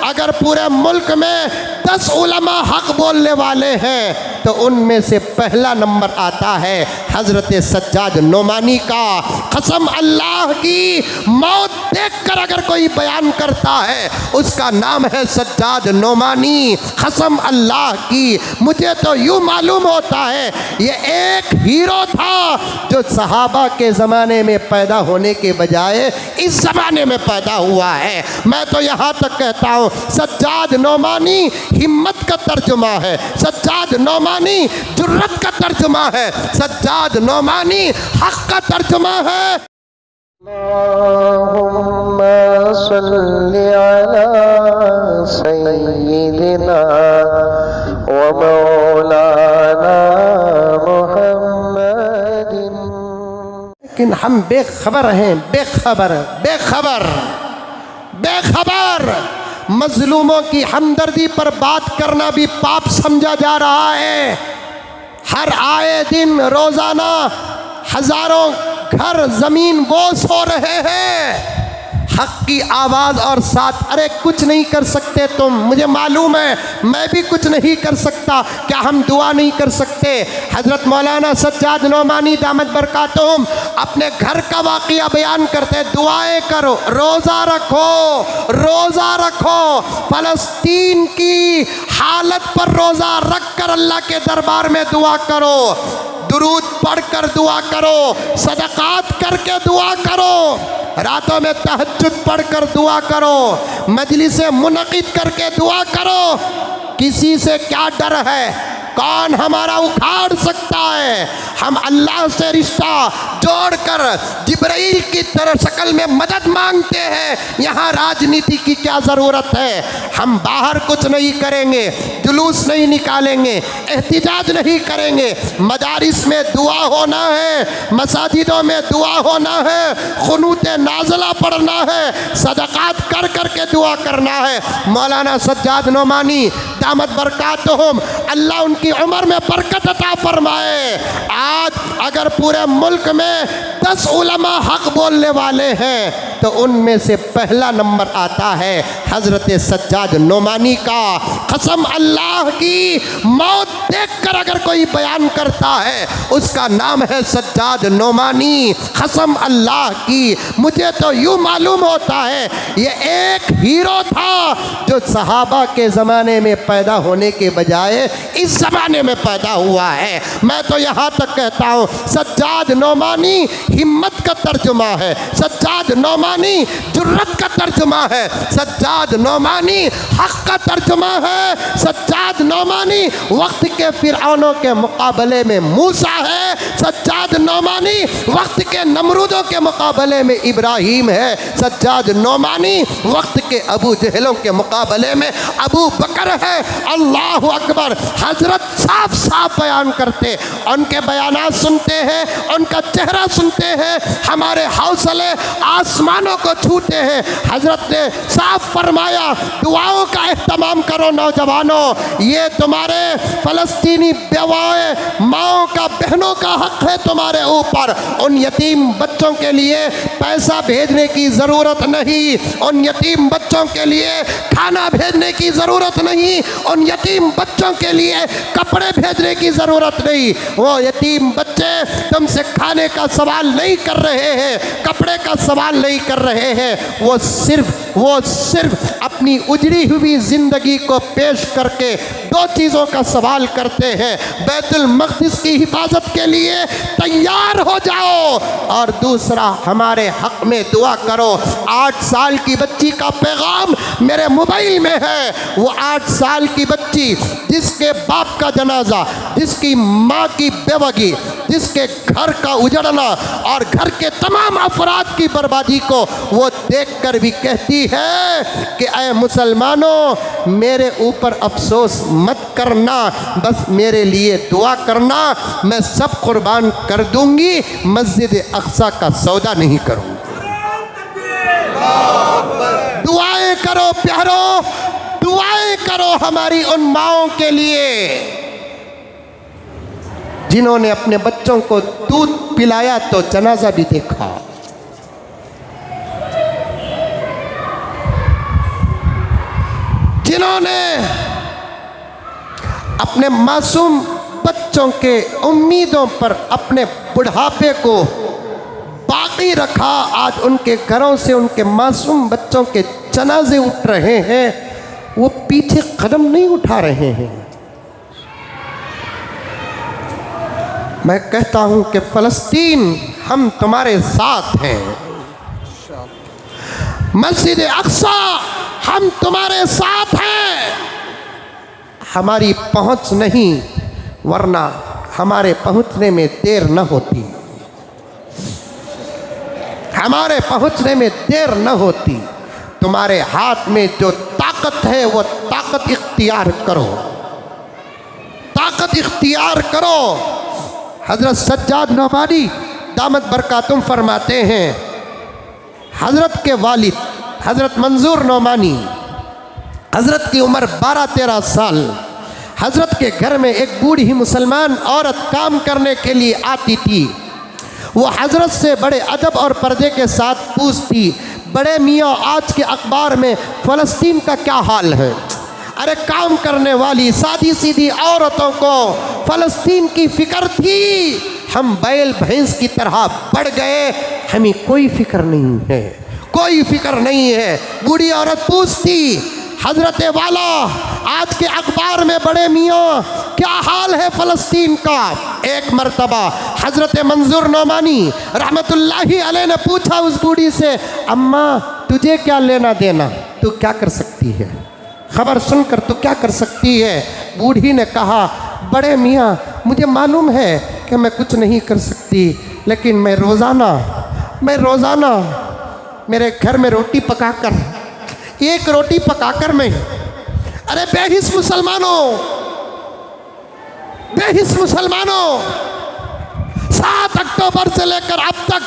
अगर पूरे मुल्क में 10 उलमा हक बोलने वाले हैं तो उनमें से पहला नंबर आता है हज़रत सज्जाद नोमानी का। कसम अल्लाह की, मौत देखकर अगर कोई बयान करता है उसका नाम है सज्जाद नोमानी। कसम अल्लाह की, मुझे तो यूँ मालूम होता है ये एक हीरो था जो सहाबा के ज़माने में पैदा होने के बजाय इस ज़माने में पैदा हुआ है। मैं तो यहाँ तक कहता हूँ सज्जाद नोमानी हिम्मत का तर्जुमा है, सज्जाद नोमानी जुर्रत का तर्जुमा है, सज्जाद नोमानी हक का तर्जुमा है। अल्लाहुम्मा सल्लि अला सय्यिदिना व मौलाना मुहम्मदिन। लेकिन हम बेखबर हैं, बेखबर बेखबर बेखबर। मजलूमों की हमदर्दी पर बात करना भी पाप समझा जा रहा है। हर आए दिन रोज़ाना हज़ारों घर ज़मीन बोस हो रहे हैं। हक की आवाज़ और साथ, अरे कुछ नहीं कर सकते तुम, मुझे मालूम है मैं भी कुछ नहीं कर सकता, क्या हम दुआ नहीं कर सकते? हज़रत मौलाना सज्जाद नोमानी दामत बरकातुहुम अपने घर का वाक़या बयान करते, दुआएं करो, रोज़ा रखो, रोज़ा रखो। फ़लस्तीन की हालत पर रोज़ा रख कर अल्लाह के दरबार में दुआ करो, दुरूद पढ़कर दुआ करो, सदक़ात करके दुआ करो, रातों में तहज्जुद पढ़कर दुआ करो, मजलिसें मुनक़िद करके दुआ करो। किसी से क्या डर है? कौन हमारा उखाड़ सकता है? हम अल्लाह से रिश्ता जोड़कर जिब्राइल की तरह शक्ल में मदद मांगते हैं। यहाँ राजनीति की क्या ज़रूरत है? हम बाहर कुछ नहीं करेंगे, जुलूस नहीं निकालेंगे, एहतिजाज नहीं करेंगे, मदारिस में दुआ होना है, मसाजिदों में दुआ होना है, ख़ुनूत नाज़िला पढ़ना है, सदक़ात कर कर के दुआ करना है। मौलाना सज्जाद नोमानी दामत बरकातुहुम अल्लाह उनकी उम्र में बरकत अता फरमाए। आज अगर पूरे मुल्क में 10 उलमा हक बोलने वाले हैं तो उनमें से पहला नंबर आता है हज़रत सज्जाद नोमानी का। कसम अल्लाह की, मौत देखकर अगर कोई बयान करता है उसका नाम है सज्जाद नोमानी। कसम अल्लाह की, मुझे तो यूँ मालूम होता है ये एक हीरो था जो सहाबा के ज़माने में पैदा होने के बजाय इस ज़माने में पैदा हुआ है। मैं तो यहाँ तक कहता हूँ सज्जाद नोमानी हिम्मत का तर्जुमा है, सज्जाद नोमानी जुर्रत का तर्जुमा है, सज्जाद नोमानी हक का तर्जुमा है, सज्जाद नोमानी वक्त के फिरऔनों के मुकाबले में मूसा है, सज्जाद नोमानी वक्त के नमरूदों के मुकाबले में इब्राहीम है, सज्जाद नोमानी वक्त के अबू जहलों के मुकाबले में अबू बकर है। अल्लाह अकबर। हज़रत साफ साफ बयान करते, उनके बयानात सुनते हैं, उनका चेहरा सुनते हैं, हमारे हौसले आसमानों को छूते हैं। हज़रत ने साफ फरमाया, दुआओं का एहतमाम करो नौजवानों, ये तुम्हारे फ़लस्तीनी बेवाएँ माओं का, बहनों का हक़ है तुम्हारे ऊपर। उन यतीम बच्चों के लिए पैसा भेजने की ज़रूरत नहीं, उन यतीम बच्चों के लिए खाना भेजने की ज़रूरत नहीं, उन यतीम बच्चों के लिए कपड़े भेजने की ज़रूरत नहीं। वो यतीम बच्चे तुमसे खाने का सवाल नहीं कर रहे हैं, कपड़े का सवाल नहीं कर रहे हैं, वो सिर्फ अपनी उजड़ी हुई ज़िंदगी को पेश करके 2 चीज़ों का सवाल करते हैं, बैतुल मक़दिस की हिफाजत के लिए तैयार हो जाओ और दूसरा हमारे हक़ में दुआ करो। 8 साल की बच्ची का पैगाम मेरे मोबाइल में है। वो 8 साल की बच्ची जिसके बाप का जनाजा, जिसकी माँ की बेवगी, जिसके घर का उजड़ना और घर के तमाम अफराद की बर्बादी को वो देखकर भी कहती है कि ऐ मुसलमानों, मेरे ऊपर अफसोस मत करना, बस मेरे लिए दुआ करना, मैं सब कुर्बान कर दूंगी, मस्जिद अक़सा का सौदा नहीं करूंगी। दुआएं करो प्यारो, दुआएं करो हमारी उन माओं के लिए जिन्होंने अपने बच्चों को दूध पिलाया तो जनाजा भी देखा। जिन्होंने अपने मासूम बच्चों के उम्मीदों पर अपने बुढ़ापे को बाकी रखा, आज उनके घरों से उनके मासूम बच्चों के जनाजे उठ रहे हैं, वो पीछे कदम नहीं उठा रहे हैं। मैं कहता हूं कि फ़लस्तीन, हम तुम्हारे साथ हैं। मस्जिद अक्सा, हम तुम्हारे साथ हैं। हमारी पहुंच नहीं, वरना हमारे पहुंचने में देर न होती, हमारे पहुंचने में देर न होती। तुम्हारे हाथ में जो ताकत है वो ताकत इख्तियार करो, ताकत इख्तियार करो। हज़रत सज्जाद नौमानी दामत बरकातुम फरमाते हैं, हज़रत के वालिद हज़रत मंजूर नौमानी, हज़रत की उम्र 12-13 साल। हज़रत के घर में एक बूढ़ी मुसलमान औरत काम करने के लिए आती थी। वो हज़रत से बड़े अदब और पर्दे के साथ पूछती, बड़े मियाँ, आज के अखबार में फ़लस्तीन का क्या हाल है? अरे काम करने वाली सादी सीधी औरतों को फ़लस्तीन की फ़िक्र थी, हम बैल भैंस की तरह बढ़ गए, हमें कोई फ़िक्र नहीं है, कोई फ़िक्र नहीं है। बूढ़ी औरत पूछती, हज़रत वाला, आज के अखबार में बड़े मियाँ क्या हाल है फ़लस्तीन का? एक मरतबा हज़रत मंजूर नौमानी रहमतुल्लाहि अलैह ने पूछा उस बूढ़ी से, अम्मा तुझे क्या लेना देना, तू क्या कर सकती है? खबर सुनकर तू क्या कर सकती है? बूढ़ी ने कहा, बड़े मियाँ, मुझे मालूम है कि मैं कुछ नहीं कर सकती, लेकिन मैं रोज़ाना मेरे घर में रोटी पकाकर, एक रोटी पकाकर मैं, अरे बेहिस मुसलमानों, 7 अक्टूबर से लेकर अब तक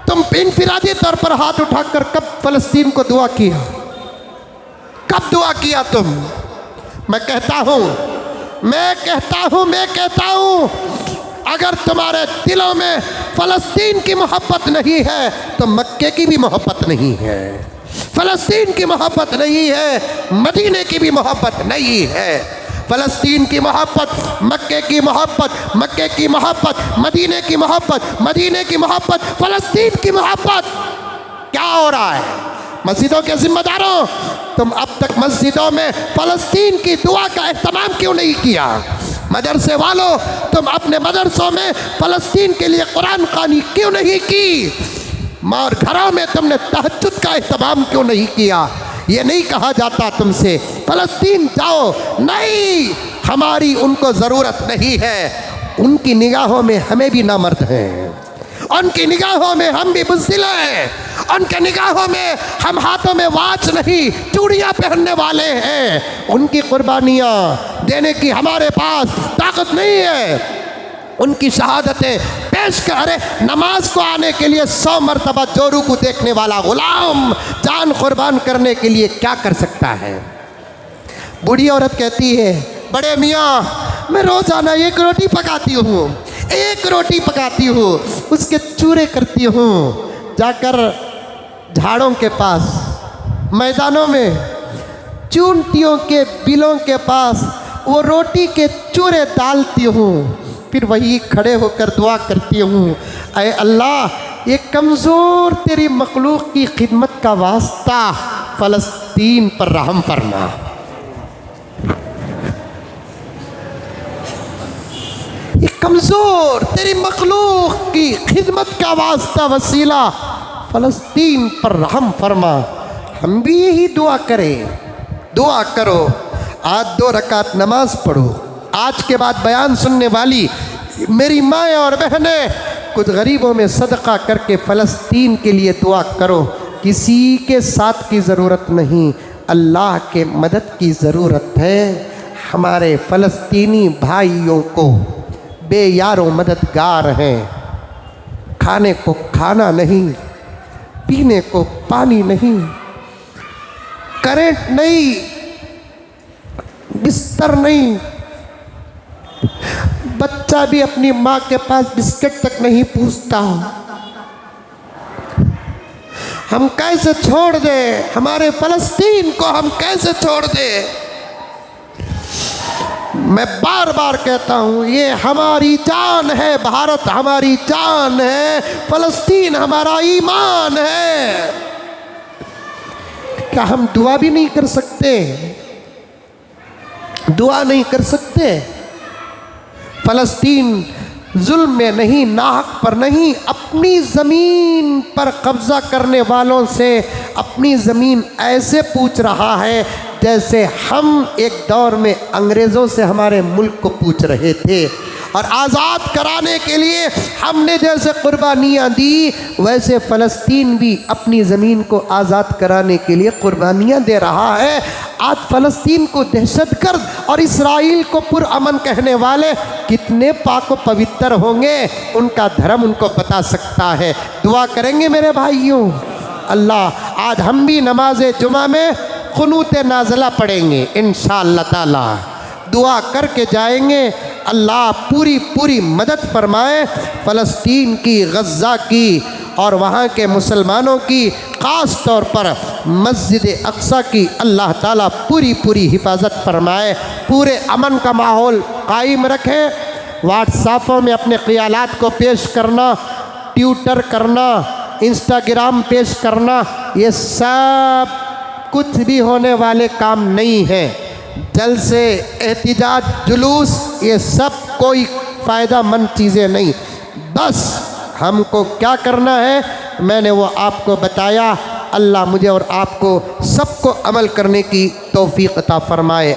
तुम इनफिरादी तौर पर हाथ उठाकर कब फ़लस्तीन को दुआ किया? कब दुआ किया तुम? मैं कहता हूँ अगर तुम्हारे दिलों में फ़लस्तीन की मोहब्बत नहीं है तो मक्के की भी मोहब्बत नहीं है, फ़लस्तीन की मोहब्बत नहीं है, मदीने की भी मोहब्बत नहीं है। फ़लस्तीन की मोहब्बत, मक्के की मोहब्बत, मक्के की मोहब्बत, मदीने की मोहब्बत, मदीने की मोहब्बत, फ़लस्तीन की मोहब्बत। क्या हो रहा है? मस्जिदों के ज़िम्मेदारों, तुम अब तक मस्जिदों में फ़लस्तीन की दुआ का एहतमाम क्यों नहीं किया? मदरसे वालों, तुम अपने मदरसों में फ़लस्तीन के लिए कुरान ख़वानी क्यों नहीं की? और घरों में तुमने तहज्जुद का एहतमाम क्यों नहीं किया? ये नहीं कहा जाता तुमसे फ़लस्तीन जाओ, नहीं, हमारी उनको ज़रूरत नहीं है। उनकी निगाहों में हमें भी नामर्द हैं, उनकी निगाहों में हम भी बुज़दिल हैं, उनके निगाहों में हम हाथों में वाच नहीं चूड़ियाँ पहनने वाले हैं। उनकी कुर्बानियाँ देने की हमारे पास ताकत नहीं है। उनकी शहादतें पेश कर, नमाज को आने के लिए 100 मरतबा जोरू को देखने वाला गुलाम जान कुर्बान करने के लिए क्या कर सकता है? बूढ़ी औरत कहती है, बड़े मियाँ, मैं रोज़ाना एक रोटी पकाती हूँ, उसके चूरे करती हूँ, जाकर झाड़ों के पास, मैदानों में, चूंटियों के बिलों के पास वो रोटी के चूरे डालती हूँ, फिर वही खड़े होकर दुआ करती हूँ, ऐ अल्लाह, ये कमज़ोर तेरी मखलूक की खिदमत का वास्ता फ़लस्तीन पर रहम फरमा। ये कमज़ोर तेरी मखलूक की खिदमत का वास्ता वसीला फ़लस्तीन पर रहम फरमा। हम भी यही दुआ करें, दुआ करो, आज 2 रकात नमाज पढ़ो। आज के बाद बयान सुनने वाली मेरी माएँ और बहनें, कुछ गरीबों में सदका करके फ़लस्तीन के लिए दुआ करो। किसी के साथ की ज़रूरत नहीं, अल्लाह के मदद की ज़रूरत है। हमारे फ़लस्तीनी भाइयों को बेयारों मददगार हैं, खाने को खाना नहीं, पीने को पानी नहीं, करंट नहीं, बिस्तर नहीं, बच्चा भी अपनी माँ के पास बिस्किट तक नहीं पूछता। हम कैसे छोड़ दें? हमारे फ़लस्तीन को हम कैसे छोड़ दें? मैं बार बार कहता हूँ, ये हमारी जान है, भारत हमारी जान है, फ़लस्तीन हमारा ईमान है। क्या हम दुआ भी नहीं कर सकते? दुआ नहीं कर सकते? फ़लस्तीन जुल्म में नहीं, नाहक पर नहीं, अपनी ज़मीन पर कब्ज़ा करने वालों से अपनी ज़मीन ऐसे पूछ रहा है जैसे हम एक दौर में अंग्रेज़ों से हमारे मुल्क को पूछ रहे थे। और आज़ाद कराने के लिए हमने जैसे कुर्बानियाँ दी, वैसे फ़लस्तीन भी अपनी ज़मीन को आज़ाद कराने के लिए कुर्बानियाँ दे रहा है। आज फ़लस्तीन को दहशतगर्द और इसराइल को पुरअमन कहने वाले कितने पाक व पवित्र होंगे, उनका धर्म उनको बता सकता है। दुआ करेंगे मेरे भाइयों, अल्लाह आज हम भी नमाज जुमा में क़ुनूत नाज़िला पढ़ेंगे इंशाअल्लाह ताला, दुआ करके जाएंगे। अल्लाह पूरी पूरी मदद फरमाए फ़लस्तीन की, गज़ा की और वहाँ के मुसलमानों की, ख़ास तौर पर मस्जिद अक़सा की अल्लाह ताला पूरी पूरी हिफाजत फरमाए, पूरे अमन का माहौल कायम रखे। व्हाट्सएपों में अपने ख़यालात को पेश करना, ट्विटर करना, इंस्टाग्राम पेश करना, ये सब कुछ भी होने वाले काम नहीं है। जलसे, एहतिजाज, जुलूस, ये सब कोई फ़ायदामंद चीज़ें नहीं। बस हमको क्या करना है मैंने वो आपको बताया। अल्लाह मुझे और आपको सबको अमल करने की तौफ़ीक़ अता फ़रमाए।